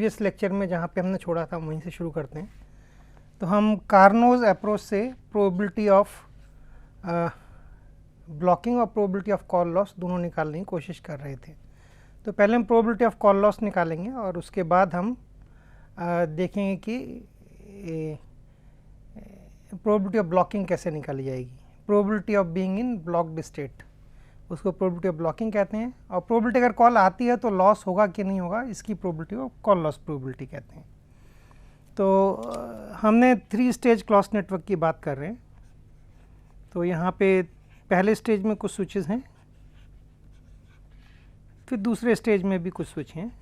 Previous lecture में जहाँ पे हमने छोड़ा था वहीं से शुरू करते हैं। तो हम कार्नोज अप्रोच से प्रोबेबिलिटी ऑफ ब्लॉकिंग और प्रोबेबिलिटी ऑफ कॉल लॉस दोनों निकालने की कोशिश कर रहे थे। तो पहले हम प्रोबेबिलिटी ऑफ कॉल लॉस निकालेंगे और उसके बाद हम देखेंगे कि प्रोबेबिलिटी ऑफ ब्लॉकिंग कैसे निकाली जाएगी। Probability of being in blocked state, उसको प्रोबेबिलिटी ऑफ ब्लॉकिंग कहते हैं। और प्रोबेबिलिटी अगर कॉल आती है तो लॉस होगा कि नहीं होगा, इसकी प्रोबेबिलिटी को कॉल लॉस प्रोबेबिलिटी कहते हैं। तो हमने 3 स्टेज क्लॉस नेटवर्क की बात कर रहे हैं। तो यहाँ पे पहले स्टेज में कुछ स्विचेस हैं, फिर दूसरे स्टेज में भी कुछ स्विच हैं,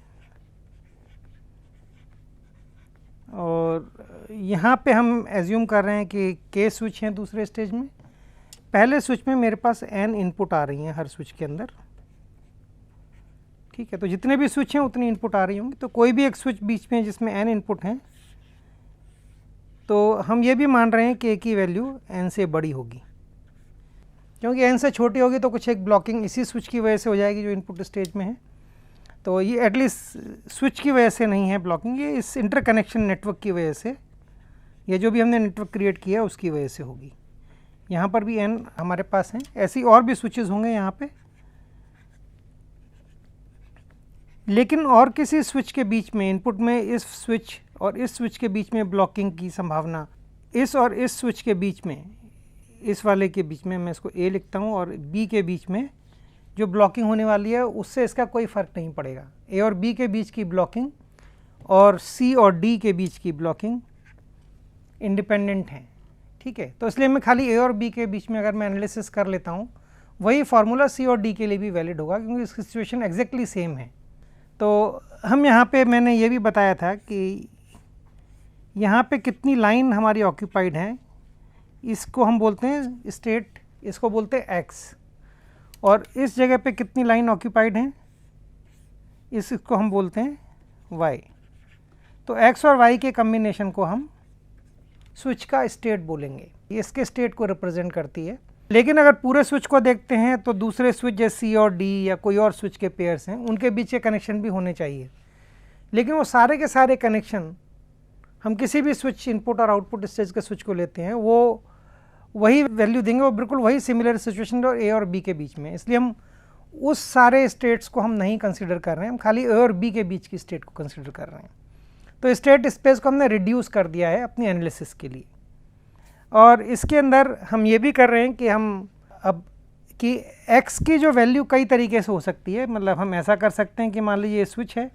और यहाँ पे हम एज्यूम कर रहे हैं कि के स्विच हैं दूसरे स्टेज में। पहले स्विच में मेरे पास n इनपुट आ रही हैं हर स्विच के अंदर, ठीक है। तो जितने भी स्विच हैं उतनी इनपुट आ रही होंगी। तो कोई भी एक स्विच बीच में जिसमें n इनपुट हैं, तो हम ये भी मान रहे हैं कि की वैल्यू n से बड़ी होगी, क्योंकि n से छोटी होगी तो कुछ एक ब्लॉकिंग इसी स्विच की वजह से हो जाएगी जो इनपुट स्टेज में है। तो ये एटलीस्ट स्विच की वजह से नहीं है ब्लॉकिंग, ये इस इंटरकनेक्शन नेटवर्क की वजह से, ये जो भी हमने नेटवर्क क्रिएट किया उसकी वजह से होगी। यहाँ पर भी n हमारे पास हैं, ऐसी और भी स्विचेस होंगे यहाँ पे, लेकिन और किसी स्विच के बीच में इनपुट में इस स्विच और इस स्विच के बीच में ब्लॉकिंग की संभावना, इस और इस स्विच के बीच में, इस वाले के बीच में मैं इसको A लिखता हूँ, और B के बीच में जो ब्लॉकिंग होने वाली है उससे इसका कोई फ़र्क नहीं पड़ेगा। A और B के बीच की ब्लॉकिंग और C और D के बीच की ब्लॉकिंग इंडिपेंडेंट हैं, ठीक है। तो इसलिए मैं खाली A और B के बीच में अगर मैं एनालिसिस कर लेता हूँ, वही फार्मूला C और D के लिए भी वैलिड होगा, क्योंकि इसकी सिचुएशन एग्जैक्टली सेम है। तो हम यहाँ पे मैंने ये भी बताया था कि यहाँ पे कितनी लाइन हमारी ऑक्यूपाइड हैं, इसको हम बोलते हैं स्टेट, इसको बोलते हैं x, और इस जगह पे कितनी लाइन ऑक्यूपाइड हैं, इसको हम बोलते हैं y। तो x और y के कम्बिनेशन को हम स्विच का स्टेट बोलेंगे, ये इसके स्टेट को रिप्रेजेंट करती है। लेकिन अगर पूरे स्विच को देखते हैं तो दूसरे स्विच जैसे C और D या कोई और स्विच के पेयर्स हैं, उनके बीच के कनेक्शन भी होने चाहिए, लेकिन वो सारे के सारे कनेक्शन हम किसी भी स्विच इनपुट और आउटपुट स्टेज के स्विच को लेते हैं वो वही वैल्यू देंगे, वो बिल्कुल वही सिमिलर सिचुएशन और A और B के बीच में। इसलिए हम उस सारे स्टेट्स को हम नहीं कंसीडर कर रहे हैं, हम खाली A और B के बीच की स्टेट को कंसीडर कर रहे हैं। तो स्टेट स्पेस को हमने रिड्यूस कर दिया है अपनी एनालिसिस के लिए। और इसके अंदर हम ये भी कर रहे हैं कि हम अब कि x की जो वैल्यू कई तरीके से हो सकती है। मतलब हम ऐसा कर सकते हैं कि मान लीजिए ये स्विच है,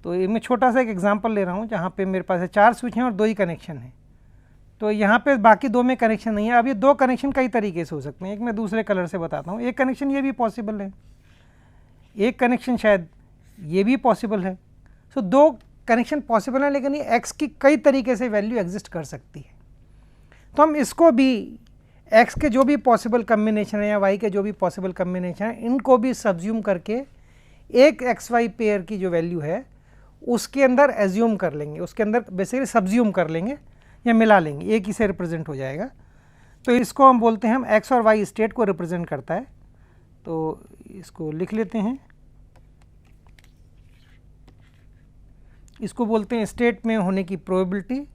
तो ये मैं छोटा सा एक एग्जांपल ले रहा हूँ जहाँ पे मेरे पास 4 स्विच हैं और 2 ही कनेक्शन हैं। तो यहाँ पे बाकी 2 में कनेक्शन नहीं है। अब ये 2 कनेक्शन कई तरीके से हो सकते हैं, एक मैं दूसरे कलर से बताता हूँ। एक कनेक्शन ये भी पॉसिबल है, एक कनेक्शन शायद ये भी पॉसिबल है। सो 2 कनेक्शन पॉसिबल है, लेकिन ये x की कई तरीके से वैल्यू एग्जिस्ट कर सकती है। तो हम इसको भी x के जो भी पॉसिबल कम्बिनेशन है या y के जो भी पॉसिबल कम्बिनेशन है, इनको भी सब्ज्यूम करके एक xy पेयर की जो वैल्यू है उसके अंदर एज्यूम कर लेंगे, उसके अंदर बेसिकली सब्ज्यूम कर लेंगे या मिला लेंगे, एक ही से रिप्रेजेंट हो जाएगा। तो इसको हम बोलते हैं, हम x और y स्टेट को रिप्रेजेंट करता है। तो इसको लिख लेते हैं, इसको बोलते हैं स्टेट में होने की प्रोबेबिलिटी।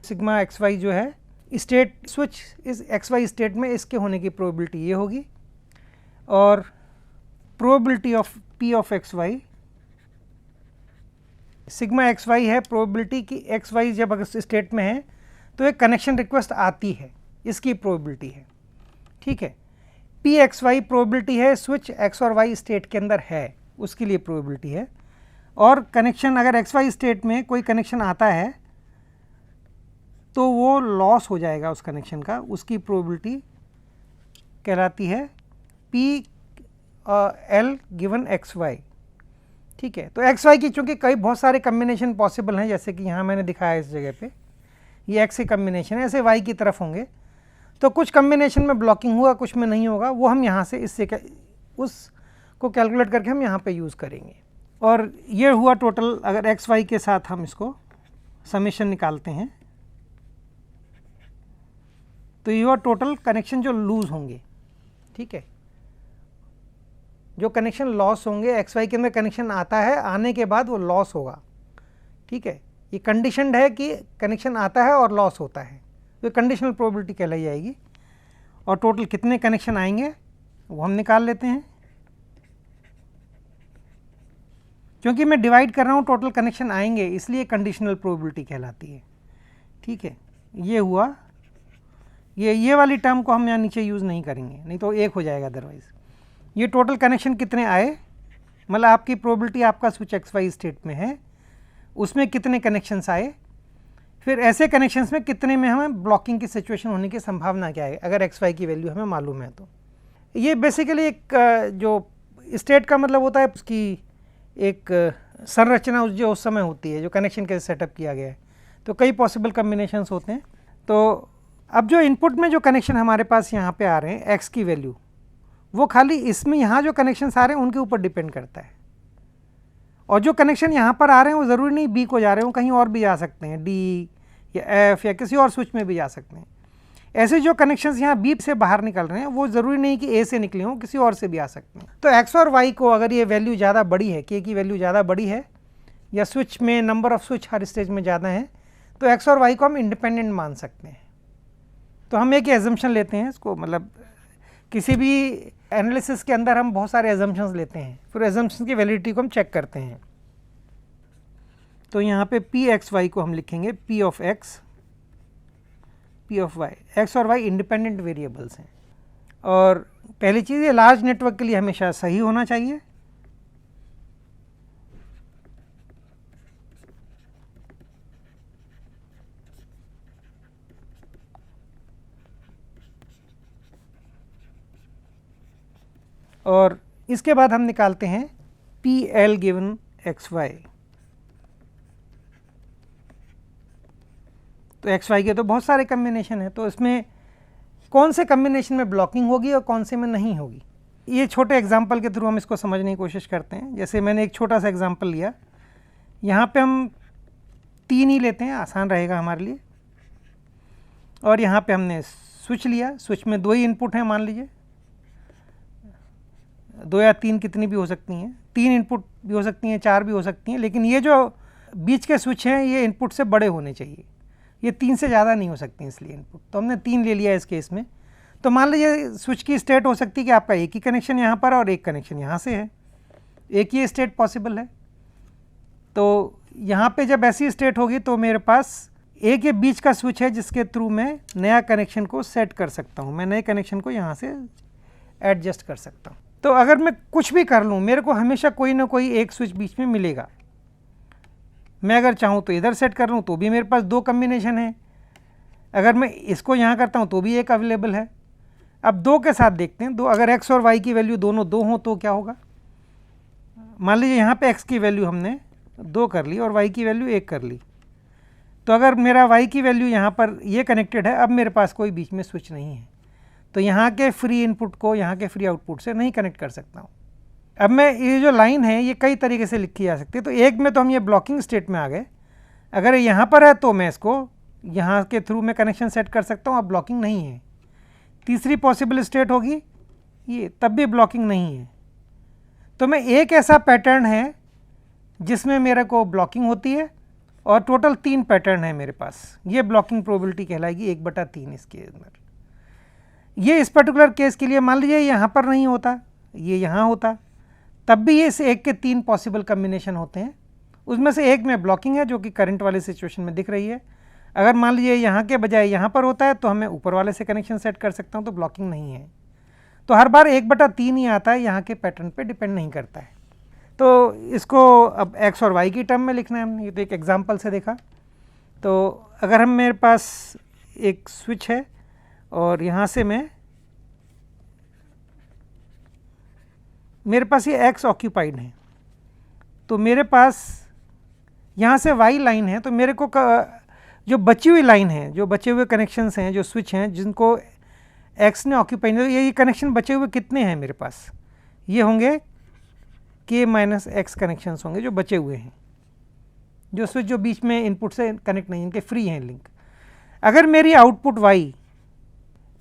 सिग्मा xy जो है स्टेट स्विच इस xy स्टेट में इसके होने की प्रोबेबिलिटी ये होगी, और probability of p of xy, sigma xy है प्रोबेबिलिटी कि xy जब अगर स्टेट में है तो एक कनेक्शन रिक्वेस्ट आती है, इसकी प्रोबेबिलिटी है, ठीक है। p xy प्रोबेबिलिटी है स्विच x और y स्टेट के अंदर है, उसके लिए प्रोबेबिलिटी है। और कनेक्शन अगर xy स्टेट में कोई कनेक्शन आता है तो वो लॉस हो जाएगा उस कनेक्शन का, उसकी प्रोबेबिलिटी कहलाती है p l गिवन xy, ठीक है। तो xy की चूँकि कई बहुत सारे कम्बिनेशन पॉसिबल हैं, जैसे कि यहाँ मैंने दिखाया इस जगह पे ये x के कम्बिनेशन है, ऐसे y की तरफ होंगे। तो कुछ कम्बिनेशन में ब्लॉकिंग होगा, कुछ में नहीं होगा, वो हम यहाँ से इससे उस को कैलकुलेट करके हम यहाँ पे यूज़ करेंगे। और ये हुआ टोटल, अगर x y के साथ हम इसको समेशन निकालते हैं तो ये हुआ टोटल कनेक्शन जो लूज़ होंगे, ठीक है। जो कनेक्शन लॉस होंगे, एक्स वाई के अंदर कनेक्शन आता है, आने के बाद वो लॉस होगा, ठीक है, ये कंडीशनड है कि कनेक्शन आता है और लॉस होता है, तो कंडीशनल प्रोबेबिलिटी कहलाई जाएगी। और टोटल कितने कनेक्शन आएंगे वो हम निकाल लेते हैं, क्योंकि मैं डिवाइड कर रहा हूँ टोटल कनेक्शन आएंगे इसलिए कंडीशनल प्रोबेबिलिटी कहलाती है। ठीक है, ये हुआ, ये वाली टर्म को हम यहाँ नीचे यूज़ नहीं करेंगे, नहीं तो एक हो जाएगा अदरवाइज। ये टोटल कनेक्शन कितने आए, मतलब आपकी प्रोबेबिलिटी आपका स्विच XY स्टेट में है उसमें कितने कनेक्शंस आए, फिर ऐसे कनेक्शंस में कितने में हमें ब्लॉकिंग की सिचुएशन होने की संभावना क्या है अगर XY की वैल्यू हमें मालूम है। तो ये बेसिकली एक जो स्टेट का मतलब होता है उसकी एक संरचना जो उस समय होती है, जो कनेक्शन के सेटअप किया गया है, तो कई पॉसिबल कम्बिनेशंस होते हैं। तो अब जो इनपुट में जो कनेक्शन हमारे पास यहाँ पे आ रहे हैं x की वैल्यू, वो खाली इसमें यहाँ जो कनेक्शंस आ रहे हैं उनके ऊपर डिपेंड करता है, और जो कनेक्शन यहाँ पर आ रहे हैं वो ज़रूरी नहीं B को जा रहे हो, कहीं और भी जा सकते हैं, D या F या किसी और स्विच में भी जा सकते हैं। ऐसे जो कनेक्शंस यहाँ B से बाहर निकल रहे हैं वो ज़रूरी नहीं कि A से निकले हों, किसी और से भी आ सकते हैं। तो X और Y को अगर ये वैल्यू ज़्यादा बड़ी है, K की वैल्यू ज़्यादा बड़ी है या स्विच में number of switch her stage में ज़्यादा है, तो X और Y को हम इंडिपेंडेंट मान सकते हैं। तो हम एक एजम्पशन लेते हैं इसको, मतलब किसी भी एनालिसिस के अंदर हम बहुत सारे एजम्पशंस लेते हैं, फिर एजम्पशन की वैलिडिटी को हम चेक करते हैं। तो यहाँ पे P(x,y) को हम लिखेंगे P of X, P of Y। X और Y इंडिपेंडेंट वेरिएबल्स हैं, और पहली चीज़ ये लार्ज नेटवर्क के लिए हमेशा सही होना चाहिए। और इसके बाद हम निकालते हैं PL गिवन XY। तो XY के तो बहुत सारे कम्बिनेशन है, तो इसमें कौन से कम्बिनेशन में ब्लॉकिंग होगी और कौन से में नहीं होगी, ये छोटे एग्जांपल के थ्रू हम इसको समझने की कोशिश करते हैं। जैसे मैंने एक छोटा सा एग्जांपल लिया, यहाँ पे हम 3 ही लेते हैं, आसान रहेगा हमारे लिए। और यहाँ पे हमने स्विच लिया, स्विच में 2 ही इनपुट हैं, मान लीजिए 2 या 3 कितनी भी हो सकती हैं, 3 इनपुट भी हो सकती हैं, 4 भी हो सकती हैं, लेकिन ये जो बीच के स्विच हैं ये इनपुट से बड़े होने चाहिए, ये 3 से ज़्यादा नहीं हो सकती इसलिए इनपुट, तो हमने 3 ले लिया इस केस में। तो मान लीजिए स्विच की स्टेट हो सकती है कि आपका एक ही कनेक्शन यहाँ पर और एक कनेक्शन यहाँ से है, एक ही स्टेट पॉसिबल है। तो यहाँ पे जब ऐसी स्टेट होगी तो मेरे पास एक ये बीच का स्विच है जिसके थ्रू मैं नया कनेक्शन को सेट कर सकता हूँ, मैं नए कनेक्शन को यहाँ से एडजस्ट कर सकता हूँ। तो अगर मैं कुछ भी कर लूँ मेरे को हमेशा कोई ना कोई एक स्विच बीच में मिलेगा। मैं अगर चाहूँ तो इधर सेट कर लूँ तो भी मेरे पास 2 कम्बिनेशन है, अगर मैं इसको यहाँ करता हूँ तो भी एक अवेलेबल है। अब 2 के साथ देखते हैं, 2 अगर x और y की वैल्यू दोनों 2 हों तो क्या होगा। मान लीजिए यहाँ पे x की वैल्यू हमने 2 कर ली और y की वैल्यू 1 कर ली, तो अगर मेरा y की वैल्यू यहाँ पर ये कनेक्टेड है, अब मेरे पास कोई बीच में स्विच नहीं है, तो यहाँ के फ्री इनपुट को यहाँ के फ्री आउटपुट से नहीं कनेक्ट कर सकता हूँ। अब मैं ये जो लाइन है ये कई तरीके से लिखी जा सकती है। तो एक में तो हम ये ब्लॉकिंग स्टेट में आ गए, अगर यहाँ पर है तो मैं इसको यहाँ के थ्रू में कनेक्शन सेट कर सकता हूँ, अब ब्लॉकिंग नहीं है। तीसरी पॉसिबल स्टेट होगी ये, तब भी ब्लॉकिंग नहीं है। तो मैं एक ऐसा पैटर्न है जिसमें मेरे को ब्लॉकिंग होती है और टोटल 3 पैटर्न है मेरे पास, ये ब्लॉकिंग प्रोबेबिलिटी कहलाएगी 1/3 इसके अंदर। ये इस पर्टिकुलर केस के लिए मान लीजिए यहाँ पर नहीं होता, ये यहाँ होता, तब भी ये इस एक के 3 पॉसिबल कम्बिनेशन होते हैं, उसमें से एक में ब्लॉकिंग है जो कि करंट वाले सिचुएशन में दिख रही है। अगर मान लीजिए यहाँ के बजाय यहाँ पर होता है तो हमें ऊपर वाले से कनेक्शन सेट कर सकता हूँ, तो ब्लॉकिंग नहीं है। तो हर बार 1/3 ही आता है, यहाँ के पैटर्न पे डिपेंड नहीं करता है। तो इसको अब x और y की टर्म में लिखना है हमने, ये तो एक एग्जांपल से देखा। तो अगर हम मेरे पास एक स्विच है और यहाँ से मेरे पास ये x ऑक्यूपाइड है, तो मेरे पास यहाँ से y लाइन है, तो मेरे को जो बची हुई लाइन है, जो बचे हुए कनेक्शंस हैं, जो स्विच हैं जिनको x ने ऑक्यूपाइड, ये कनेक्शन बचे हुए कितने हैं मेरे पास, ये होंगे k-x कनेक्शंस होंगे जो बचे हुए हैं, जो स्विच जो बीच में इनपुट से कनेक्ट नहीं, इनके फ्री हैं लिंक। अगर मेरी आउटपुट y,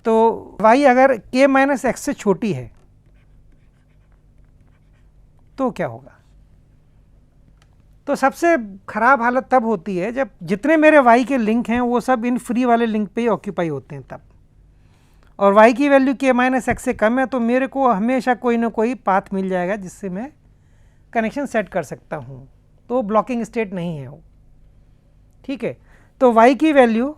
तो y अगर k-x से छोटी है तो क्या होगा, तो सबसे ख़राब हालत तब होती है जब जितने मेरे y के लिंक हैं वो सब इन फ्री वाले लिंक पे ही ऑक्यूपाई होते हैं तब, और y की वैल्यू k माइनस एक्स से कम है तो मेरे को हमेशा कोई ना कोई पाथ मिल जाएगा जिससे मैं कनेक्शन सेट कर सकता हूँ, तो ब्लॉकिंग स्टेट नहीं है वो। ठीक है, तो y की वैल्यू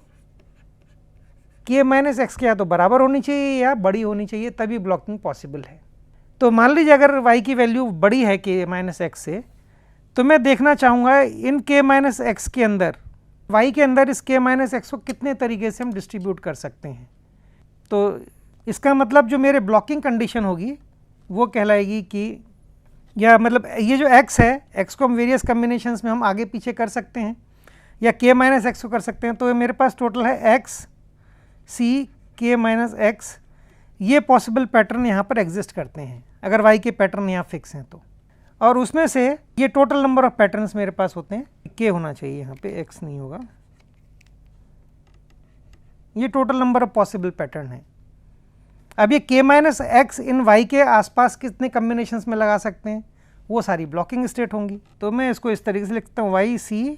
k माइनस एक्स के या तो बराबर होनी चाहिए या बड़ी होनी चाहिए, तभी ब्लॉकिंग पॉसिबल है। तो मान लीजिए अगर y की वैल्यू बड़ी है k माइनस एक्स से, तो मैं देखना चाहूँगा इन k माइनस एक्स के अंदर, y के अंदर इस k माइनस एक्स को कितने तरीके से हम डिस्ट्रीब्यूट कर सकते हैं। तो इसका मतलब जो मेरे ब्लॉकिंग कंडीशन होगी वो कहलाएगी कि, या मतलब ये जो x है, x को हम वेरियस कम्बिनेशंस में हम आगे पीछे कर सकते हैं या k माइनस एक्स को कर सकते हैं। तो मेरे पास टोटल है x c k minus x, ये पॉसिबल पैटर्न यहाँ पर एग्जिस्ट करते हैं अगर y के पैटर्न यहाँ फिक्स हैं तो, और उसमें से ये टोटल नंबर ऑफ पैटर्न्स मेरे पास होते हैं, k होना चाहिए यहाँ पे, x नहीं होगा, ये total number of possible pattern है। अब ये k माइनस एक्स इन y के आसपास कितने कम्बिनेशंस में लगा सकते हैं, वो सारी ब्लॉकिंग स्टेट होंगी। तो मैं इसको इस तरीके से लिखता हूँ y c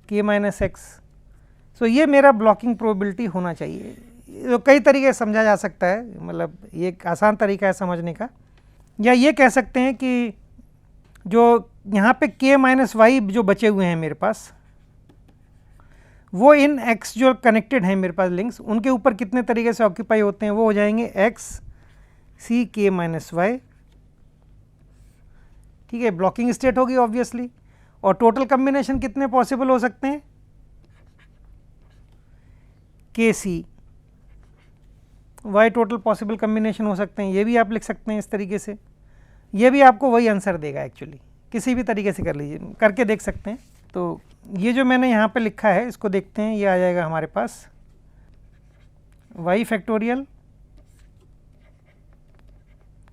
k minus X. So ये मेरा ब्लॉकिंग प्रोबेबिलिटी होना चाहिए। तो कई तरीके से समझा जा सकता है, मतलब ये एक आसान तरीका है समझने का, या ये कह सकते हैं कि जो यहाँ पे k माइनस वाई जो बचे हुए हैं मेरे पास, वो इन x जो कनेक्टेड हैं मेरे पास लिंक्स, उनके ऊपर कितने तरीके से ऑक्यूपाई होते हैं, वो हो जाएंगे x c k minus Y. ठीक है, ब्लॉकिंग स्टेट होगी ऑब्वियसली, और टोटल कम्बिनेशन कितने पॉसिबल हो सकते हैं, k c y total possible combination हो सकते हैं, ये भी आप लिख सकते हैं इस तरीके से। ये भी आपको वही आंसर देगा एक्चुअली, किसी भी तरीके से कर लीजिए, करके देख सकते हैं। तो ये जो मैंने यहाँ पे लिखा है इसको देखते हैं, ये आ जाएगा हमारे पास y factorial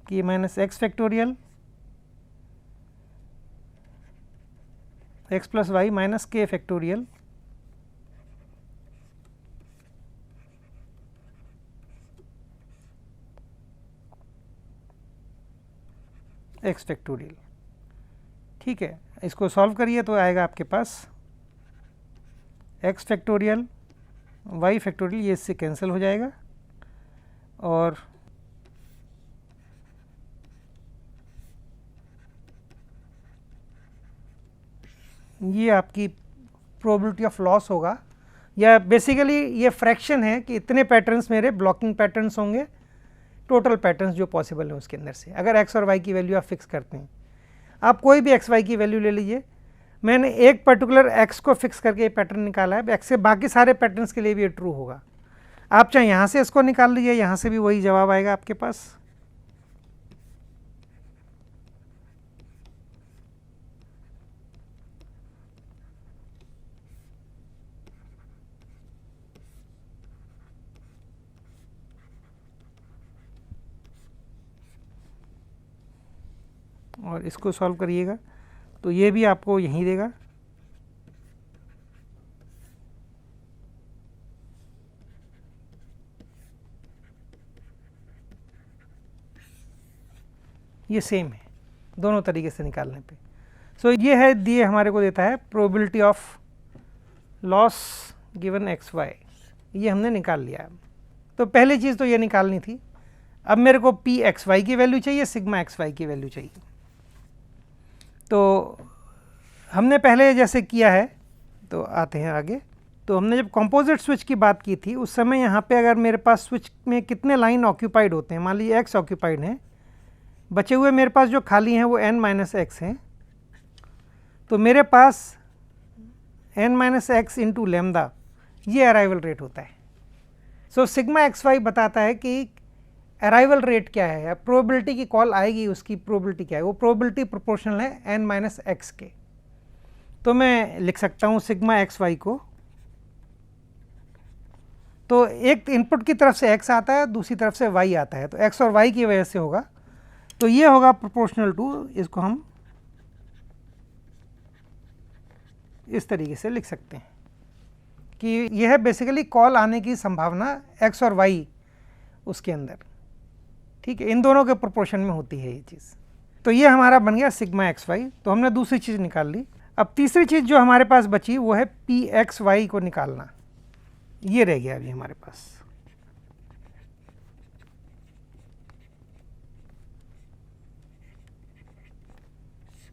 k minus X factorial x plus Y minus k factorial x factorial. ठीक है, इसको सॉल्व करिए तो आएगा आपके पास x फैक्टोरियल y फैक्टोरियल, ये इससे कैंसिल हो जाएगा, और ये आपकी प्रोबेबिलिटी ऑफ लॉस होगा, या बेसिकली ये फ्रैक्शन है कि इतने पैटर्न्स मेरे ब्लॉकिंग पैटर्न्स होंगे टोटल पैटर्न्स जो पॉसिबल है उसके अंदर से, अगर x और y की वैल्यू आप फिक्स करते हैं। आप कोई भी x y की वैल्यू ले लीजिए, मैंने एक पर्टिकुलर x को फिक्स करके ये पैटर्न निकाला है, x से बाकी सारे पैटर्न्स के लिए भी ये ट्रू होगा। आप चाहे यहाँ से इसको निकाल लीजिए, यहाँ से भी वही जवाब आएगा आपके पास। और इसको सॉल्व करिएगा तो ये भी आपको यहीं देगा। ये सेम है दोनों तरीके से निकालने पे। सो ये है दिए हमारे को देता है probability of loss given X Y, ये हमने निकाल लिया। तो पहली चीज़ तो ये निकालनी थी। अब मेरे को पी एक्स वाई की वैल्यू चाहिए, सिग्मा एक्स वाई की वैल्यू चाहिए। तो हमने पहले जैसे किया है, तो आते हैं आगे। तो हमने जब कंपोजिट स्विच की बात की थी उस समय यहाँ पे अगर मेरे पास स्विच में कितने लाइन ऑक्यूपाइड होते हैं, मान लीजिए एक्स ऑक्यूपाइड हैं, बचे हुए मेरे पास जो खाली हैं वो n माइनस एक्स हैं, तो मेरे पास n minus x into lambda ये अराइवल रेट होता है। सो सिग्मा एक्स वाई बताता है कि अराइवल रेट क्या है, या प्रोबेबिलिटी की कॉल आएगी उसकी प्रोबेबिलिटी क्या है, वो प्रोबेबिलिटी प्रोपोर्शनल है n माइनस एक्स के। तो मैं लिख सकता हूँ सिग्मा एक्स वाई को, तो एक इनपुट की तरफ से x आता है, दूसरी तरफ से y आता है, तो x और y की वजह से होगा, तो ये होगा प्रोपोर्शनल टू, इसको हम इस तरीके से लिख सकते हैं कि यह है बेसिकली कॉल आने की संभावना x और y उसके अंदर। ठीक है, इन दोनों के प्रोपोर्शन में होती है ये चीज़। तो ये हमारा बन गया सिग्मा एक्स वाई। तो हमने दूसरी चीज़ निकाल ली। अब तीसरी चीज़ जो हमारे पास बची वो है पी एक्स वाई को निकालना। ये रह गया अभी हमारे पास।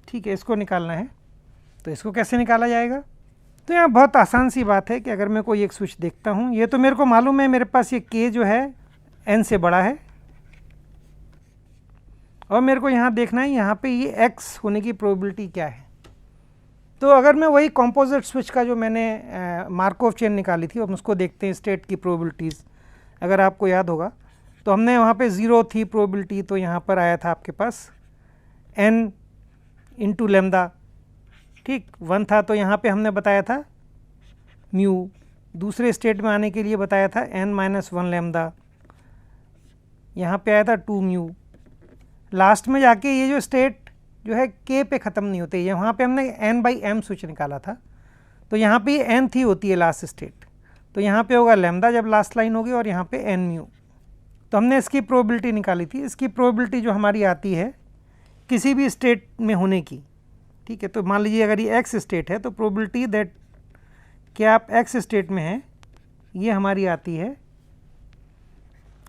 ठीक है, इसको निकालना है। तो इसको कैसे निकाला जाएगा? तो यहाँ बहुत आसान सी बात है कि अगर मैं कोई एक स्विच देखता हूँ, ये तो मेरे को मालूम है मेरे पास ये k जो है n से बड़ा है, और मेरे को यहाँ देखना है यहाँ पे ये x होने की प्रोबेबिलिटी क्या है। तो अगर मैं वही कॉम्पोजिट स्विच का जो मैंने मार्कोव चेन निकाली थी, अब उसको देखते हैं स्टेट की प्रोबेबिलिटीज़। अगर आपको याद होगा तो हमने वहाँ पे 0 थी प्रोबेबिलिटी, तो यहाँ पर आया था आपके पास n इंटू लेमदा। ठीक, 1 था तो यहाँ पे हमने बताया था म्यू। दूसरे स्टेट में आने के लिए बताया था n माइनस 1 लेमदा, यहाँ पे आया था 2 म्यू। लास्ट में जाके ये जो स्टेट जो है k पे ख़त्म नहीं होते, यहाँ पे हमने n बाई m स्विच निकाला था, तो यहाँ पे ये n थी होती है लास्ट स्टेट, तो यहाँ पे होगा लेमदा जब लास्ट लाइन होगी, और यहाँ पे n म्यू। तो हमने इसकी प्रोबेबिलिटी निकाली थी। इसकी प्रोबेबिलिटी जो हमारी आती है किसी भी स्टेट में होने की, ठीक है। तो मान लीजिए अगर ये x स्टेट है तो प्रोबेबिलिटी दैट कि आप x स्टेट में हैं ये हमारी आती है,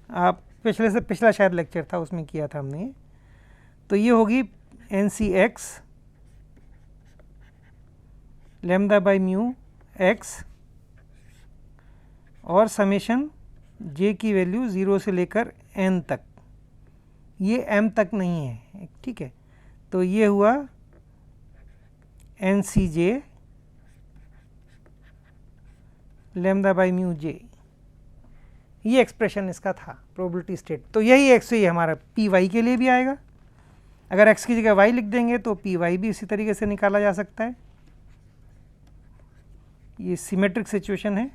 आप पिछले से पिछला शायद लेक्चर था उसमें किया था हमने, तो ये होगी NCx lambda by mu x और समेशन j की वैल्यू 0 से लेकर n तक, ये m तक नहीं है, ठीक है। तो ये हुआ NCj lambda by mu j, ये एक्सप्रेशन इसका था प्रोबेबिलिटी स्टेट। तो यही एक्स हमारा पी वाई के लिए भी आएगा। अगर x की जगह y लिख देंगे तो पी वाई भी इसी तरीके से निकाला जा सकता है। ये सिमेट्रिक सिचुएशन है।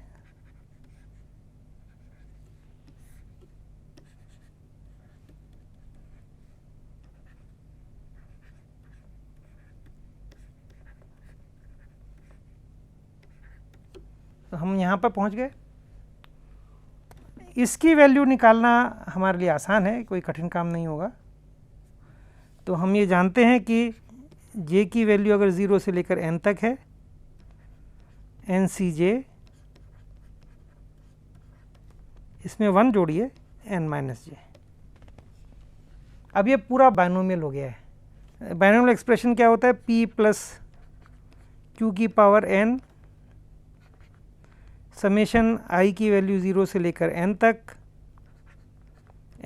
तो हम यहाँ पर पहुँच गए। इसकी वैल्यू निकालना हमारे लिए आसान है, कोई कठिन काम नहीं होगा। तो हम ये जानते हैं कि j की वैल्यू अगर 0 से लेकर n तक है, NCj, इसमें 1 जोड़िए n माइनस j। अब ये पूरा बाइनोमियल हो गया है। बाइनोमियल एक्सप्रेशन क्या होता है? p प्लस q की पावर n समेशन i की वैल्यू 0 से लेकर n तक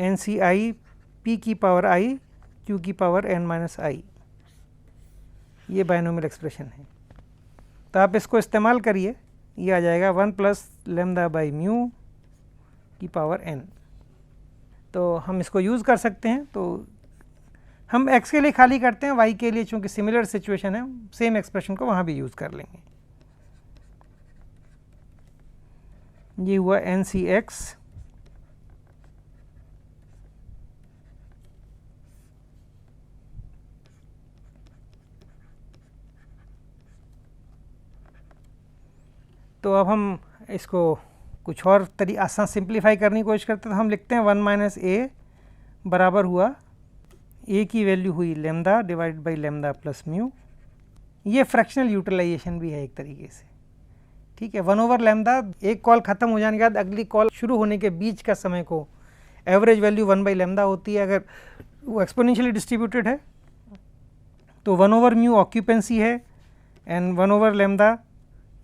NCi p की पावर i q की पावर n माइनस i, ये बाइनोमियल एक्सप्रेशन है। तो आप इसको इस्तेमाल करिए, ये आ जाएगा 1 प्लस लेमदा बाई म्यू की पावर n। तो हम इसको यूज़ कर सकते हैं। तो हम x के लिए खाली करते हैं, y के लिए चूँकि सिमिलर सिचुएशन है सेम एक्सप्रेशन को वहाँ भी यूज़ कर लेंगे। ये हुआ NCx तो अब हम इसको कुछ और आसान सिंप्लीफाई करने की कोशिश करते हैं। तो हम लिखते हैं 1 माइनस ए बराबर हुआ ए की वैल्यू हुई lambda divide by lambda plus mu. ये फ्रैक्शनल यूटिलाइजेशन भी है एक तरीके से, ठीक है। 1 ओवर लेमदा, एक कॉल ख़त्म हो जाने के बाद अगली कॉल शुरू होने के बीच का समय को एवरेज वैल्यू 1 बाई लेमदा होती है। अगर वो एक्सपोनेंशियली डिस्ट्रीब्यूटेड है तो 1 ओवर म्यू ऑक्यूपेंसी है एंड 1 ओवर लेमदा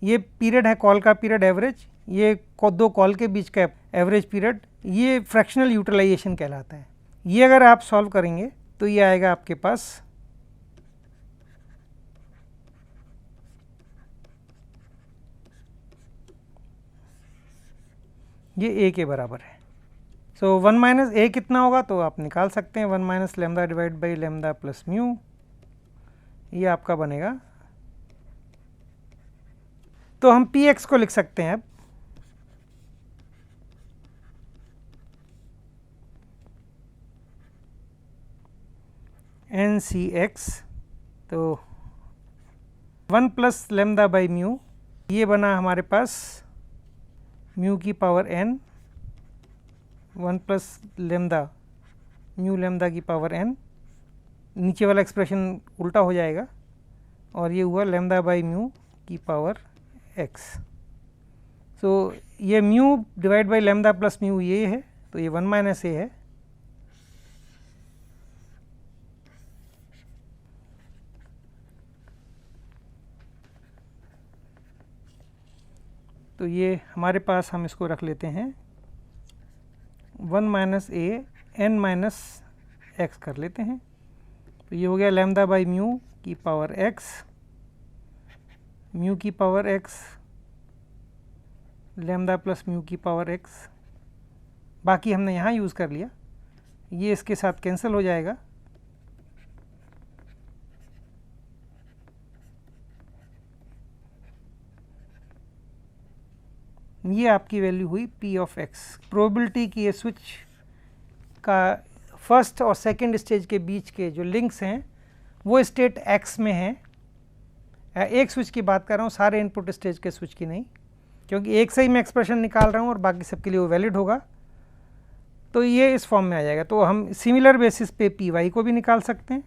ये पीरियड है कॉल का पीरियड एवरेज, ये दो कॉल के बीच का एवरेज पीरियड, ये फ्रैक्शनल यूटिलाइजेशन कहलाता है। ये अगर आप सॉल्व करेंगे तो ये आएगा आपके पास ये a के बराबर है। सो 1 माइनस a कितना होगा तो आप निकाल सकते हैं, 1 minus lambda divide by lambda plus mu, ये आपका बनेगा। तो हम px को लिख सकते हैं अब NCx, तो 1 प्लस लेमदा बाई म्यू, ये बना हमारे पास म्यू की power n, 1 plus lambda mu lambda की पावर n नीचे वाला एक्सप्रेशन उल्टा हो जाएगा और ये हुआ लैम्डा बाई म्यू की पावर x। सो ये mu divide by lambda plus mu ये है, तो ये 1 माइनस ए है। तो ये हमारे पास, हम इसको रख लेते हैं 1 minus A N minus x कर लेते हैं। तो ये हो गया लैम्डा बाई म्यू की पावर एक्स, म्यू की power x, lambda plus mu की पावर एक्स। बाकी हमने यहाँ यूज़ कर लिया, ये इसके साथ कैंसिल हो जाएगा। ये आपकी वैल्यू हुई p ऑफ x। प्रोबेबिलिटी की ये स्विच का फर्स्ट और सेकंड स्टेज के बीच के जो लिंक्स हैं वो स्टेट x में हैं। एक स्विच की बात कर रहा हूँ, सारे इनपुट स्टेज के स्विच की नहीं, क्योंकि एक से ही मैं एक्सप्रेशन निकाल रहा हूँ और बाकी सबके लिए वो वैलिड होगा। तो ये इस फॉर्म में आ जाएगा। तो हम सिमिलर बेसिस पे पी वाई को भी निकाल सकते हैं।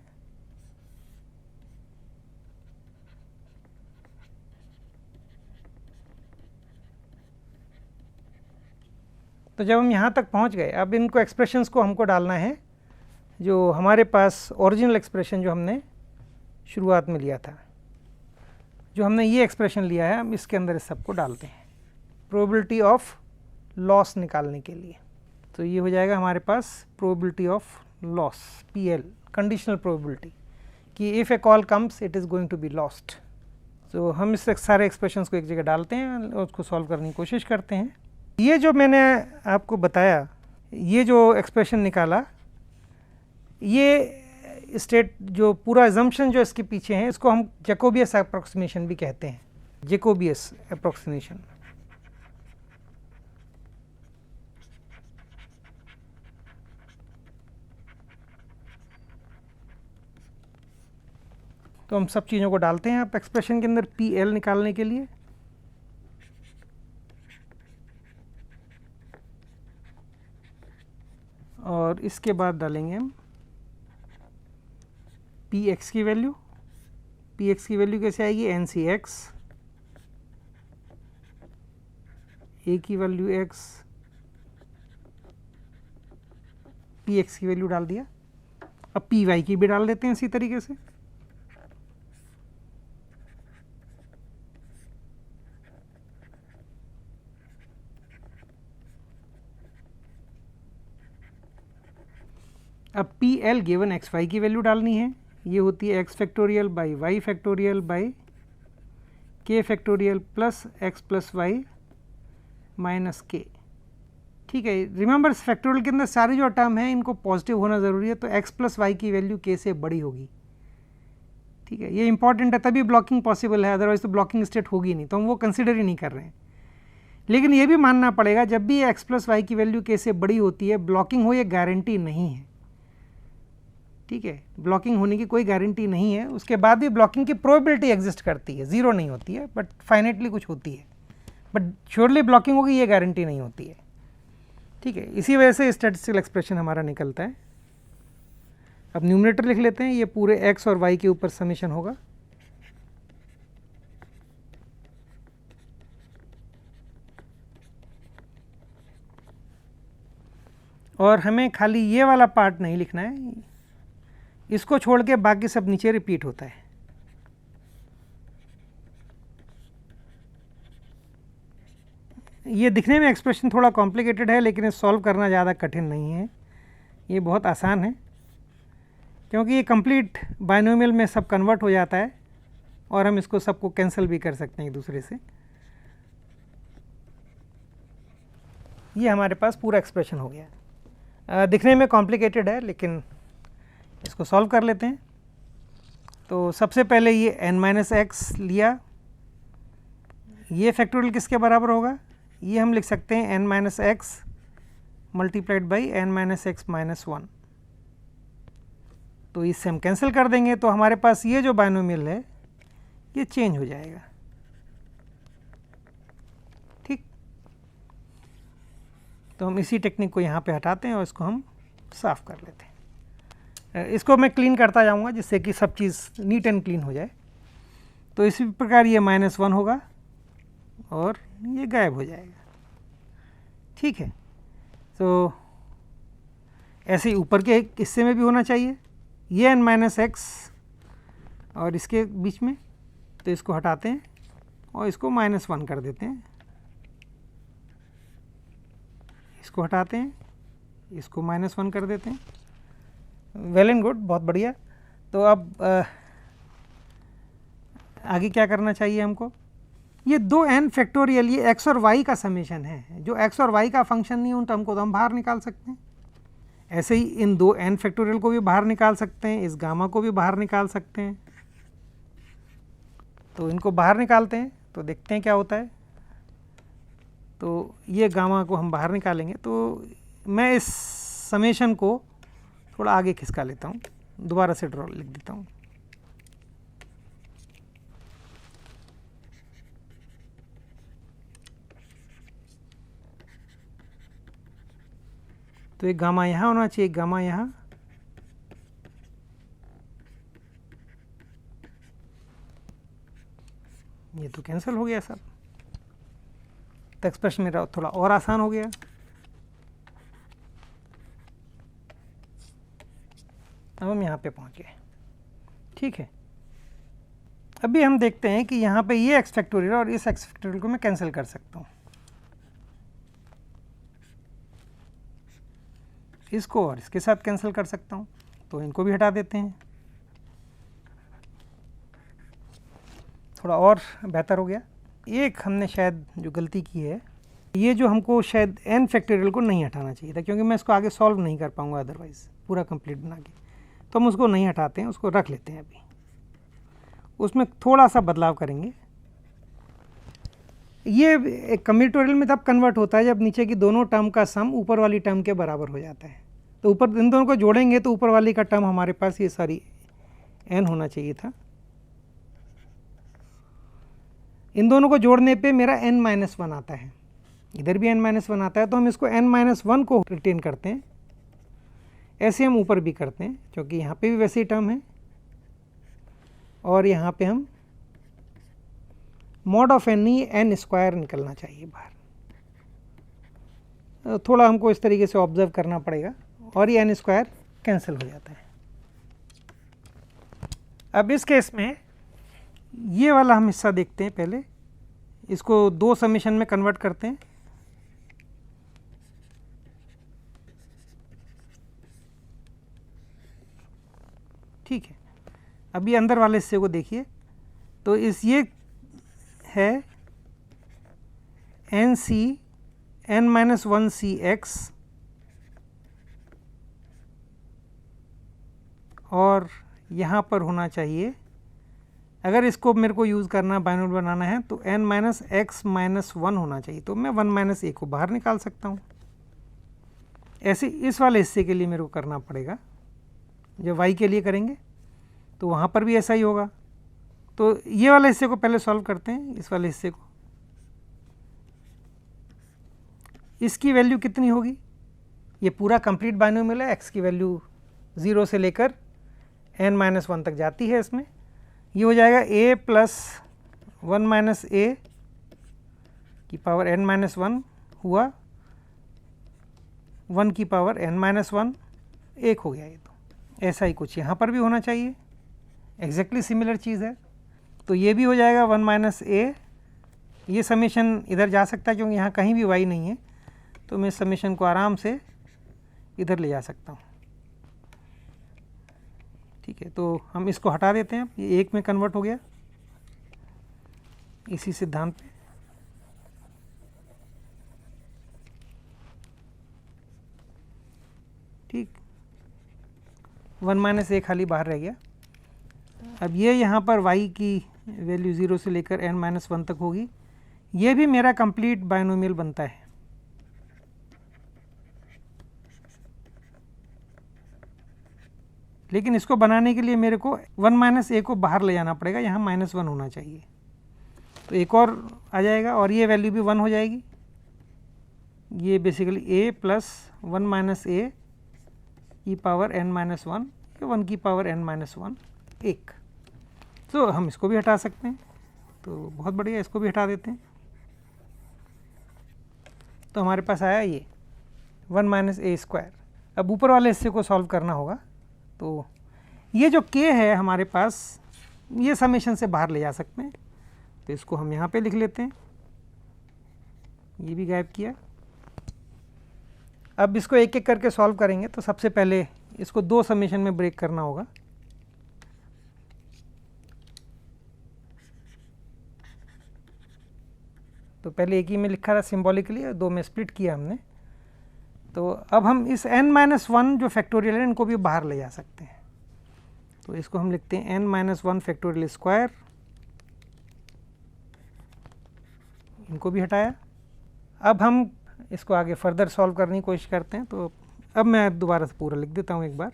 तो जब हम यहाँ तक पहुँच गए, अब इनको एक्सप्रेशंस को हमको डालना है जो हमारे पास ओरिजिनल एक्सप्रेशन जो हमने शुरुआत में लिया था, जो हमने ये एक्सप्रेशन लिया है, हम इसके अंदर इस सबको डालते हैं प्रोबेबिलिटी ऑफ लॉस निकालने के लिए। तो ये हो जाएगा हमारे पास probability of loss PL, conditional probability कि if a call comes it is going to be lost. तो हम इस सारे एक्सप्रेशंस को एक जगह डालते हैं और उसको सॉल्व करने की कोशिश करते हैं। ये जो मैंने आपको बताया, ये जो एक्सप्रेशन निकाला, ये स्टेट जो पूरा अजम्पशन जो इसके पीछे है, इसको हम जैकोबियस अप्रोक्सीमेशन भी कहते हैं, जैकोबियस अप्रोक्सीमेशन। तो हम सब चीज़ों को डालते हैं आप एक्सप्रेशन के अंदर PL निकालने के लिए। और इसके बाद डालेंगे हम Px की वैल्यू। Px की वैल्यू कैसे आएगी? NCx, A की वैल्यू x, Px की वैल्यू डाल दिया। अब Py की भी डाल देते हैं इसी तरीके से। अब PL गिवन XY की वैल्यू डालनी है, ये होती है x factorial by y factorial by k factorial plus x plus Y minus k। ठीक है, रिमेंबर इस फैक्टोरियल के अंदर सारे जो टर्म हैं इनको पॉजिटिव होना ज़रूरी है, तो x प्लस वाई की वैल्यू k से बड़ी होगी। ठीक है, ये इंपॉर्टेंट है, तभी ब्लॉकिंग पॉसिबल है, अदरवाइज तो ब्लॉकिंग स्टेट होगी नहीं, तो हम वो कंसिडर ही नहीं कर रहे हैं। लेकिन ये भी मानना पड़ेगा, जब भी x प्लस वाई की वैल्यू k से बड़ी होती है, ब्लॉकिंग हो ये गारंटी नहीं है। ठीक है, ब्लॉकिंग होने की कोई गारंटी नहीं है। उसके बाद भी ब्लॉकिंग की प्रोबेबिलिटी एग्जिस्ट करती है, ज़ीरो नहीं होती है, बट फाइनेटली कुछ होती है, बट श्योरली ब्लॉकिंग होगी ये गारंटी नहीं होती है। ठीक है, इसी वजह से स्टैटिस्टिकल एक्सप्रेशन हमारा निकलता है। अब न्यूमरेटर लिख लेते हैं, ये पूरे x और y के ऊपर समेशन होगा। और हमें खाली ये वाला पार्ट नहीं लिखना है, इसको छोड़ के बाकी सब नीचे रिपीट होता है। ये दिखने में एक्सप्रेशन थोड़ा कॉम्प्लिकेटेड है, लेकिन इसे सॉल्व करना ज़्यादा कठिन नहीं है, ये बहुत आसान है, क्योंकि ये कंप्लीट बाइनोमियल में सब कन्वर्ट हो जाता है और हम इसको सबको कैंसिल भी कर सकते हैं एक दूसरे से। ये हमारे पास पूरा एक्सप्रेशन हो गया। दिखने में कॉम्प्लिकेटेड है, लेकिन इसको सॉल्व कर लेते हैं। तो सबसे पहले ये n-x लिया, ये फैक्टोरियल किसके बराबर होगा? ये हम लिख सकते हैं n-x multiplied by n-x minus 1। तो इससे हम कैंसिल कर देंगे, तो हमारे पास ये जो बाइनोमियल है ये चेंज हो जाएगा। ठीक, तो हम इसी टेक्निक को यहाँ पे हटाते हैं और इसको हम साफ कर लेते हैं। इसको मैं क्लीन करता जाऊंगा जिससे कि सब चीज़ नीट एंड क्लीन हो जाए। तो इसी प्रकार ये -1 होगा और ये गायब हो जाएगा, ठीक है। तो ऐसे ही ऊपर के हिस्से में भी होना चाहिए, ये n-x और इसके बीच में, तो इसको हटाते हैं और इसको -1 कर देते हैं, इसको हटाते हैं, इसको -1 कर देते हैं। वेल एंड गुड, बहुत बढ़िया। तो अब आगे क्या करना चाहिए हमको, ये 2n फैक्टोरियल ये x और y का समेशन है, जो x और y का फंक्शन नहीं है उन टर्म को तो हम बाहर निकाल सकते हैं। ऐसे ही इन 2n फैक्टोरियल को भी बाहर निकाल सकते हैं, इस गामा को भी बाहर निकाल सकते हैं। तो इनको बाहर निकालते हैं तो देखते हैं क्या होता है। तो ये गामा को हम बाहर निकालेंगे, तो मैं इस समेशन को थोड़ा आगे खिसका लेता हूँ, दोबारा से ड्रॉ लिख देता हूँ। तो एक गामा यहाँ होना चाहिए, गामा यहाँ, ये तो कैंसिल हो गया सब, तो एक्सप्रेशन मेरा थोड़ा और आसान हो गया। अब हम यहाँ पे पहुँचे, ठीक है। अभी हम देखते हैं कि यहाँ पे ये x फैक्टोरियल और इस x फैक्टोरियल को मैं कैंसिल कर सकता हूँ, इसको और इसके साथ कैंसिल कर सकता हूँ, तो इनको भी हटा देते हैं, थोड़ा और बेहतर हो गया। एक हमने शायद जो गलती की है, ये जो हमको शायद n फैक्टोरियल को नहीं हटाना चाहिए था, क्योंकि मैं इसको आगे सॉल्व नहीं कर पाऊंगा अदरवाइज पूरा कंप्लीट बना के, तो हम उसको नहीं हटाते हैं, उसको रख लेते हैं। अभी उसमें थोड़ा सा बदलाव करेंगे। ये एक कम्यूटेरियल में तब कन्वर्ट होता है जब नीचे की दोनों टर्म का सम ऊपर वाली टर्म के बराबर हो जाता है। तो ऊपर इन दोनों को जोड़ेंगे तो ऊपर वाली का टर्म हमारे पास ये सारी n होना चाहिए था, इन दोनों को जोड़ने पे मेरा n-1 आता है, इधर भी n-1 आता है, तो हम इसको n-1 को रिटेन करते हैं। ऐसे हम ऊपर भी करते हैं, क्योंकि यहाँ पे भी वैसे ही टर्म है, और यहाँ पे हम mod of n he n² निकलना चाहिए बाहर। थोड़ा हमको इस तरीके से ऑब्जर्व करना पड़ेगा, और ये n² कैंसिल हो जाता है। अब इस केस में ये वाला हम हिस्सा देखते हैं, पहले इसको 2 समेशन में कन्वर्ट करते हैं। ठीक है, अभी अंदर वाले हिस्से को देखिए, तो इस ये है n-c n-1cx और यहाँ पर होना चाहिए, अगर इसको मेरे को यूज़ करना बाइनोमियल बनाना है तो n-x-1 होना चाहिए, तो मैं 1 - a को बाहर निकाल सकता हूँ। ऐसे इस वाले हिस्से के लिए मेरे को करना पड़ेगा, जब y के लिए करेंगे तो वहाँ पर भी ऐसा ही होगा। तो ये वाले हिस्से को पहले सॉल्व करते हैं, इस वाले हिस्से को, इसकी वैल्यू कितनी होगी, ये पूरा कंप्लीट बाइनोमियल है, x की वैल्यू 0 से लेकर n-1 तक जाती है, इसमें ये हो जाएगा a + 1 - a की पावर n-1 हुआ 1 की पावर n-1, एक हो गया ये। तो ऐसा ही कुछ यहाँ पर भी होना चाहिए, एग्जैक्टली सिमिलर चीज़ है। तो ये भी हो जाएगा 1 - a, ये समेशन इधर जा सकता है क्योंकि यहाँ कहीं भी y नहीं है, तो मैं समेशन को आराम से इधर ले जा सकता हूँ। ठीक है, तो हम इसको हटा देते हैं, ये एक में कन्वर्ट हो गया इसी सिद्धांत पे। ठीक, 1 - a खाली बाहर रह गया। अब ये यहाँ पर y की वैल्यू 0 से लेकर n-1 तक होगी, ये भी मेरा कंप्लीट बाइनोमियल बनता है। लेकिन इसको बनाने के लिए मेरे को 1 - a को बाहर ले जाना पड़ेगा, यहाँ -1 होना चाहिए, तो एक और आ जाएगा और ये वैल्यू भी 1 हो जाएगी। ये बेसिकली a + 1 - a की पावर n-1 ठीक है, 1 की पावर n माइनस 1 1। तो हम इसको भी हटा सकते हैं, तो बहुत बढ़िया, इसको भी हटा देते हैं। तो हमारे पास आया ये 1 माइनस ए स्क्वायर। अब ऊपर वाले हिस्से को सॉल्व करना होगा। तो ये जो k है हमारे पास, ये समेशन से बाहर ले जा सकते हैं, तो इसको हम यहाँ पे लिख लेते हैं, ये भी गायब किया। अब इसको एक एक करके सॉल्व करेंगे। तो सबसे पहले इसको 2 समेशन में ब्रेक करना होगा। तो पहले एक ही में लिखा था सिम्बॉलिकली, 2 में स्प्लिट किया हमने। तो अब हम इस n माइनस 1 जो फैक्टोरियल है इनको भी बाहर ले जा सकते हैं। तो इसको हम लिखते हैं n माइनस 1 फैक्टोरियल स्क्वायर, इनको भी हटाया। अब हम इसको आगे फर्दर सॉल्व करने की कोशिश करते हैं। तो अब मैं दोबारा से पूरा लिख देता हूँ एक बार।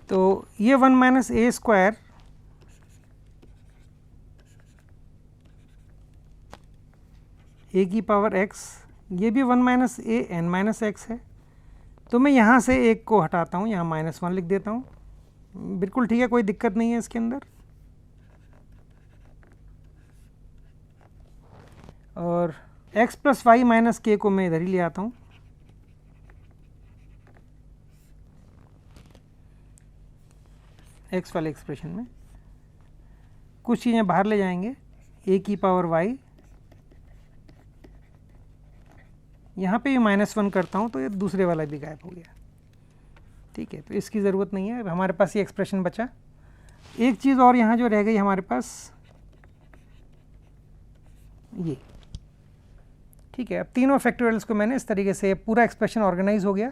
तो ये 1 माइनस ए स्क्वायर ए की पावर x, ये भी 1 minus A N minus x है। तो मैं यहाँ से एक को हटाता हूँ, यहाँ माइनस 1 लिख देता हूँ। बिल्कुल ठीक है, कोई दिक्कत नहीं है इसके अंदर। और x प्लस वाई माइनस के को मैं इधर ही ले आता हूँ। x वाले एक्सप्रेशन में कुछ चीज़ें बाहर ले जाएंगे, a की पावर y, यहाँ पे भी -1 करता हूँ तो ये दूसरे वाला भी गायब हो गया। ठीक है, तो इसकी ज़रूरत नहीं है। अब हमारे पास ये एक्सप्रेशन बचा। एक चीज़ और यहाँ जो रह गई हमारे पास, ये। ठीक है, अब तीनों फैक्टोरियल्स को मैंने इस तरीके से, पूरा एक्सप्रेशन ऑर्गेनाइज हो गया।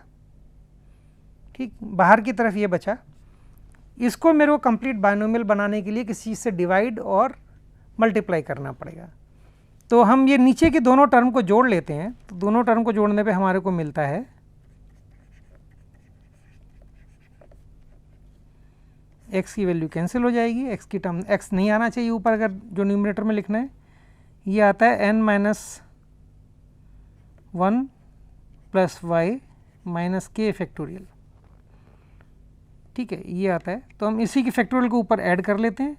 ठीक, बाहर की तरफ ये बचा। इसको मेरे को कंप्लीट बाइनोमियल बनाने के लिए किसी चीज़ से डिवाइड और मल्टीप्लाई करना पड़ेगा। तो हम ये नीचे के दोनों टर्म को जोड़ लेते हैं। तो दोनों टर्म को जोड़ने पे हमारे को मिलता है x की वैल्यू कैंसिल हो जाएगी, x की टर्म, x नहीं आना चाहिए ऊपर अगर जो न्यूमरेटर में लिखना है। ये आता है n minus 1 plus Y minus K factorial. ठीक है, ये आता है। तो हम इसी के फैक्टोरियल को ऊपर ऐड कर लेते हैं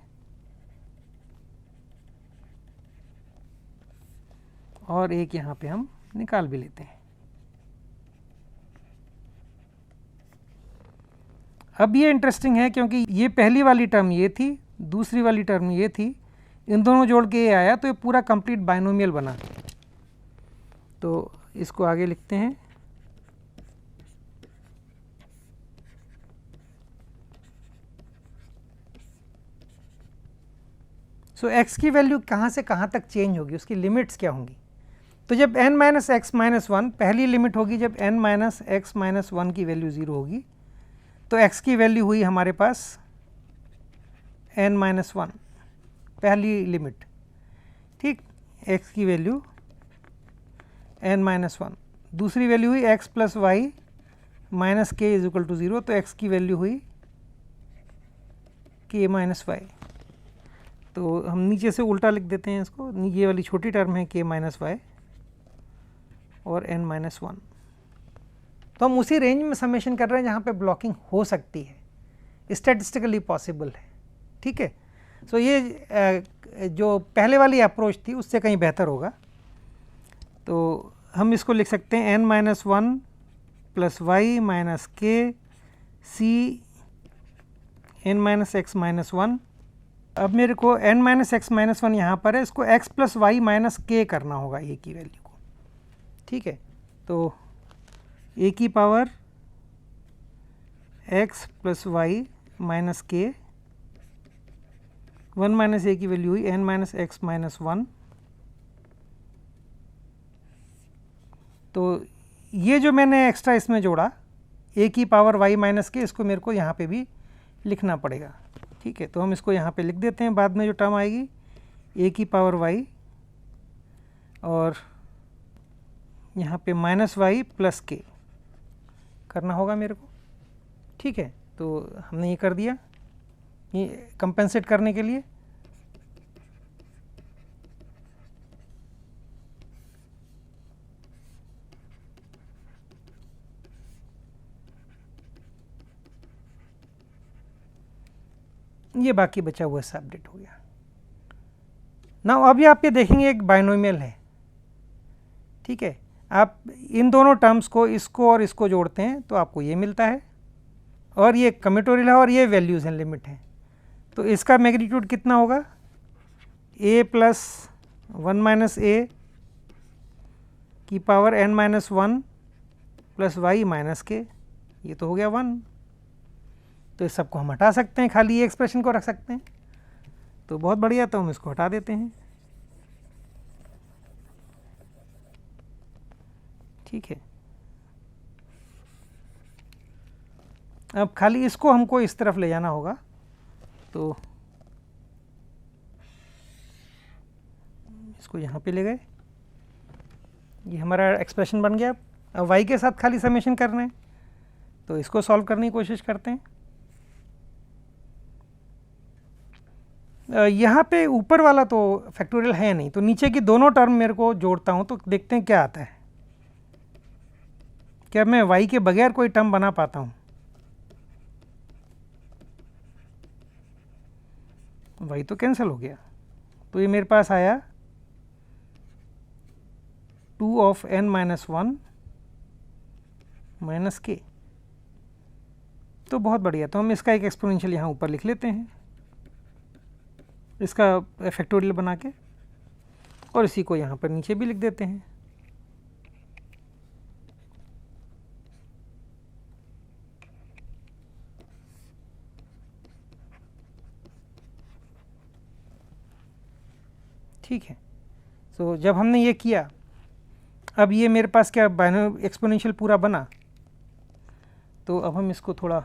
और एक यहाँ पे हम निकाल भी लेते हैं। अब ये इंटरेस्टिंग है क्योंकि ये पहली वाली टर्म ये थी, दूसरी वाली टर्म ये थी, इन दोनों जोड़ के ये आया, तो ये पूरा कंप्लीट बाइनोमियल बना। तो इसको आगे लिखते हैं। सो x की वैल्यू कहाँ से कहाँ तक चेंज होगी, उसकी लिमिट्स क्या होंगी। तो जब n माइनस एक्स माइनस 1 पहली लिमिट होगी, जब n माइनस एक्स माइनस 1 की वैल्यू 0 होगी, तो x की वैल्यू हुई हमारे पास n माइनस 1 पहली लिमिट। ठीक, x की वैल्यू n माइनस 1, दूसरी वैल्यू हुई x प्लस वाई माइनस के इज इक्वल टू 0, तो x की वैल्यू हुई k माइनस वाई। तो हम नीचे से उल्टा लिख देते हैं इसको, ये वाली छोटी टर्म है k माइनस वाई और n माइनस 1। तो हम उसी रेंज में समेशन कर रहे हैं जहाँ पे ब्लॉकिंग हो सकती है, स्टैटिस्टिकली पॉसिबल है। ठीक है, सो ये जो पहले वाली अप्रोच थी उससे कहीं बेहतर होगा। तो हम इसको लिख सकते हैं n minus 1 plus Y minus K C n minus X minus 1। अब मेरे को n माइनस एक्स माइनस 1 यहाँ पर है, इसको x प्लस वाई माइनस के करना होगा a की वैल्यू को। ठीक है, तो a की power x plus Y minus K, 1 minus a की वैल्यू हुई n माइनस एक्स माइनस 1। तो ये जो मैंने एक्स्ट्रा इसमें जोड़ा a की पावर y माइनस के, इसको मेरे को यहाँ पे भी लिखना पड़ेगा। ठीक है, तो हम इसको यहाँ पे लिख देते हैं, बाद में जो टर्म आएगी a की पावर y और यहाँ पे माइनस वाई प्लस के करना होगा मेरे को। ठीक है, तो हमने ये कर दिया, ये कंपेंसेट करने के लिए। ये बाकी बचा हुआ सब अपडेट हो गया। ना अभी आप ये देखेंगे एक बाइनोमियल है, ठीक है। आप इन दोनों टर्म्स को, इसको और इसको जोड़ते हैं तो आपको ये मिलता है, और ये कम्यूटेरियल है और ये वैल्यूज़ हैं, लिमिट है। तो इसका मैग्नीट्यूड कितना होगा, a प्लस 1 माइनस ए की power n minus 1 plus Y minus K, ये तो हो गया 1। तो इस सबको हम हटा सकते हैं, खाली ये एक्सप्रेशन को रख सकते हैं। तो बहुत बढ़िया, तो हम इसको हटा देते हैं, ठीक है। अब खाली इसको हमको इस तरफ ले जाना होगा, तो इसको यहाँ पे ले गए, ये हमारा एक्सप्रेशन बन गया। अब y के साथ खाली समेशन करना है, तो इसको सॉल्व करने की कोशिश करते हैं। यहाँ पे ऊपर वाला तो फैक्टोरियल है नहीं, तो नीचे की दोनों टर्म मेरे को जोड़ता हूँ, तो देखते हैं क्या आता है। क्या मैं y के बगैर कोई टर्म बना पाता हूँ? y तो कैंसिल हो गया, तो ये मेरे पास आया 2 ऑफ n माइनस 1 माइनस के। तो बहुत बढ़िया, तो हम इसका एक एक्सपोनेंशियल यहाँ ऊपर लिख लेते हैं, इसका फैक्टोरियल बना के, और इसी को यहाँ पर नीचे भी लिख देते हैं। ठीक है, तो जब हमने ये किया, अब ये मेरे पास क्या बाइनोमियल एक्सपोनेंशियल पूरा बना। तो अब हम इसको थोड़ा,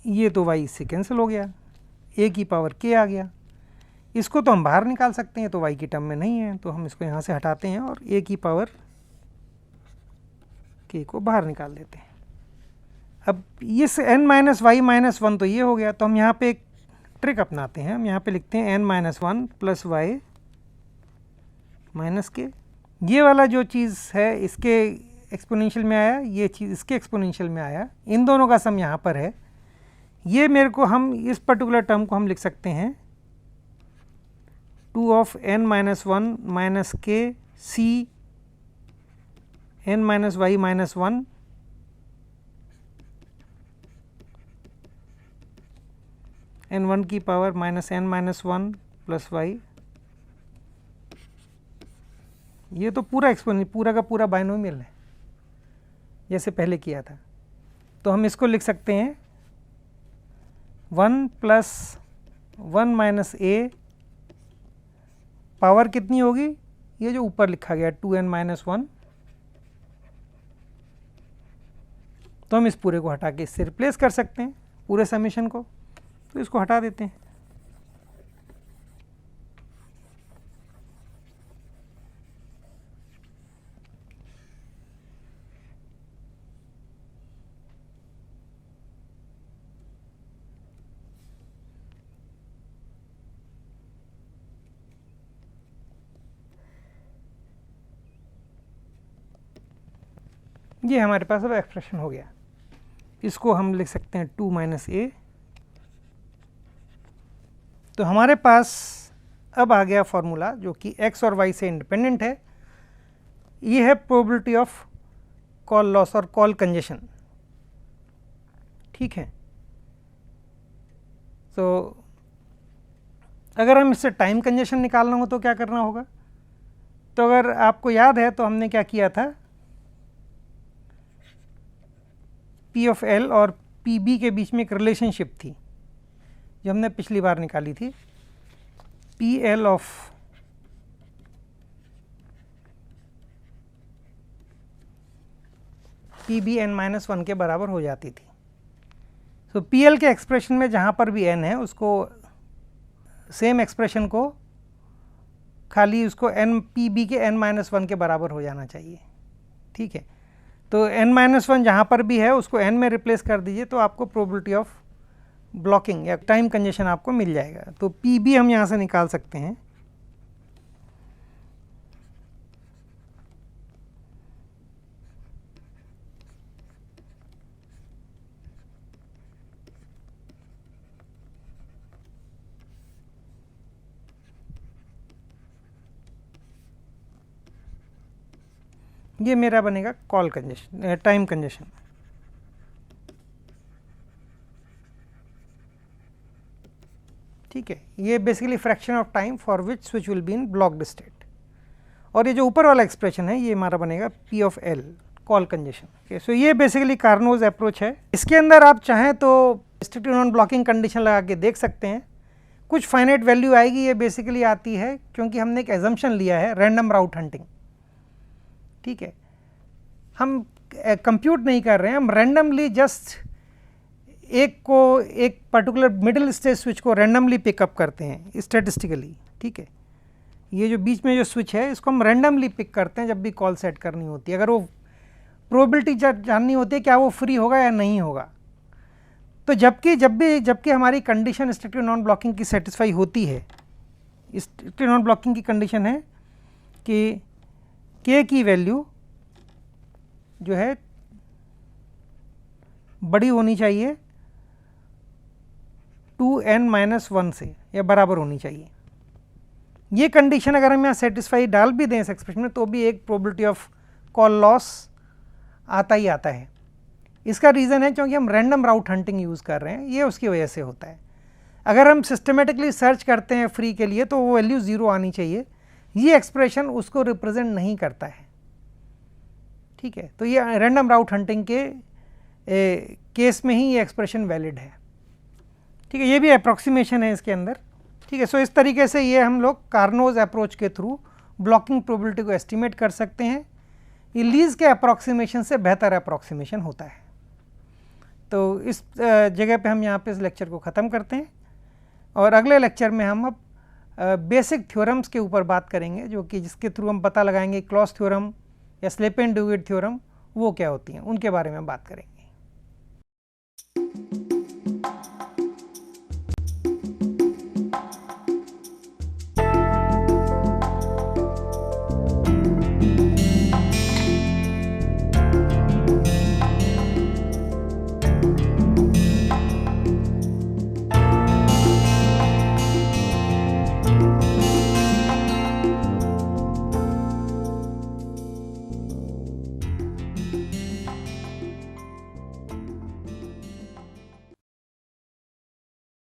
ये तो y इससे कैंसिल हो गया, a की पावर k आ गया। इसको तो हम बाहर निकाल सकते हैं, तो y की टर्म में नहीं है, तो हम इसको यहाँ से हटाते हैं और a की पावर k को बाहर निकाल देते हैं। अब इस n माइनस वाई माइनस 1 तो ये हो गया, तो हम यहाँ पे एक ट्रिक अपनाते हैं। हम यहाँ पे लिखते हैं n minus 1 plus Y minus K. ये वाला जो चीज़ है इसके एक्सपोनेंशियल में आया, ये चीज़ इसके एक्सपोनेंशियल में आया, इन दोनों का सम यहाँ पर है। ये मेरे को, हम इस पर्टिकुलर टर्म को हम लिख सकते हैं 2 of n minus 1 minus K C n minus Y minus 1 n1 की power minus n minus 1 plus Y. ये तो पूरा एक्सपोनेंशियल, पूरा का पूरा बाइनोमियल है जैसे पहले किया था। तो हम इसको लिख सकते हैं 1 प्लस 1 माइनस ए, पावर कितनी होगी, ये जो ऊपर लिखा गया 2n माइनस 1। तो हम इस पूरे को हटा के इससे रिप्लेस कर सकते हैं पूरे समेशन को, तो इसको हटा देते हैं। ये हमारे पास अब एक्सप्रेशन हो गया। इसको हम लिख सकते हैं 2 माइनस ए। तो हमारे पास अब आ गया फॉर्मूला जो कि x और y से इंडिपेंडेंट है। ये है प्रोबेबिलिटी ऑफ कॉल लॉस और कॉल कंजेशन, ठीक है। तो अगर हम इससे टाइम कंजेशन निकालना हो तो क्या करना होगा? तो अगर आपको याद है तो हमने क्या किया था, P ऑफ L और पी बी के बीच में एक रिलेशनशिप थी जो हमने पिछली बार निकाली थी। P L of P B N minus 1 के बराबर हो जाती थी। तो पी एल के एक्सप्रेशन में जहाँ पर भी n है उसको सेम एक्सप्रेशन को खाली उसको n पी बी के n माइनस 1 के बराबर हो जाना चाहिए, ठीक है। तो n माइनस 1 जहाँ पर भी है उसको n में रिप्लेस कर दीजिए, तो आपको प्रोबेबिलिटी ऑफ ब्लॉकिंग या टाइम कंजेशन आपको मिल जाएगा। तो पी बी हम यहाँ से निकाल सकते हैं, ये मेरा बनेगा कॉल कंजेशन, टाइम कंजेशन। ठीक है, ये basically fraction of time for which switch will be in blocked state. और ये जो ऊपर वाला एक्सप्रेशन है ये हमारा बनेगा P of L, call congestion. So ये बेसिकली कार्नोज अप्रोच है। इसके अंदर आप चाहें तो रिस्ट्रिक्टिव नॉन ब्लॉकिंग कंडीशन लगा के देख सकते हैं, कुछ फाइनाइट वैल्यू आएगी। ये बेसिकली आती है क्योंकि हमने एक एजम्पशन लिया है रैंडम राउट हंटिंग। ठीक है, हम कंप्यूट नहीं कर रहे हैं, हम रैंडमली जस्ट एक पर्टिकुलर मिडिल स्टेज स्विच को रैंडमली पिकअप करते हैं स्टैटिस्टिकली। ठीक है, ये जो बीच में जो स्विच है इसको हम रैंडमली पिक करते हैं जब भी कॉल सेट करनी होती है। अगर वो प्रोबेबिलिटी जाननी होती है क्या वो फ्री होगा या नहीं होगा, तो जबकि हमारी कंडीशन रिस्ट्रिक्टिव नॉन ब्लॉकिंग की सेटिस्फाई होती है। रिस्ट्रिक्टिव नॉन ब्लॉकिंग की कंडीशन है कि k की वैल्यू जो है बड़ी होनी चाहिए 2n-1 से या बराबर होनी चाहिए। ये कंडीशन अगर हम यहाँ सेटिस्फाई डाल भी दें इस एक्सप्रेशन में तो भी एक प्रोबेबिलिटी ऑफ कॉल लॉस आता ही आता है। इसका रीज़न है क्योंकि हम रैंडम राउट हंटिंग यूज़ कर रहे हैं, ये उसकी वजह से होता है। अगर हम सिस्टमेटिकली सर्च करते हैं फ्री के लिए तो वो वैल्यू 0 आनी चाहिए, ये एक्सप्रेशन उसको रिप्रेजेंट नहीं करता है। ठीक है, तो ये रैंडम राउट हंटिंग के केस में ही ये एक्सप्रेशन वैलिड है। ठीक है, ये भी अप्रॉक्सीमेशन है इसके अंदर। ठीक है, सो इस तरीके से ये हम लोग कार्नोज अप्रोच के थ्रू ब्लॉकिंग प्रोबेबिलिटी को एस्टिमेट कर सकते हैं। ये लीज के अप्रॉक्सीमेशन से बेहतर अप्रॉक्सीमेशन होता है। तो इस जगह पे हम यहाँ पे इस लेक्चर को ख़त्म करते हैं और अगले लेक्चर में हम अब बेसिक थ्योरम्स के ऊपर बात करेंगे, जो कि जिसके थ्रू हम पता लगाएंगे क्लॉज थ्योरम या स्लेप एंड ड्यूइट थ्योरम वो क्या होती हैं, उनके बारे में बात करेंगे।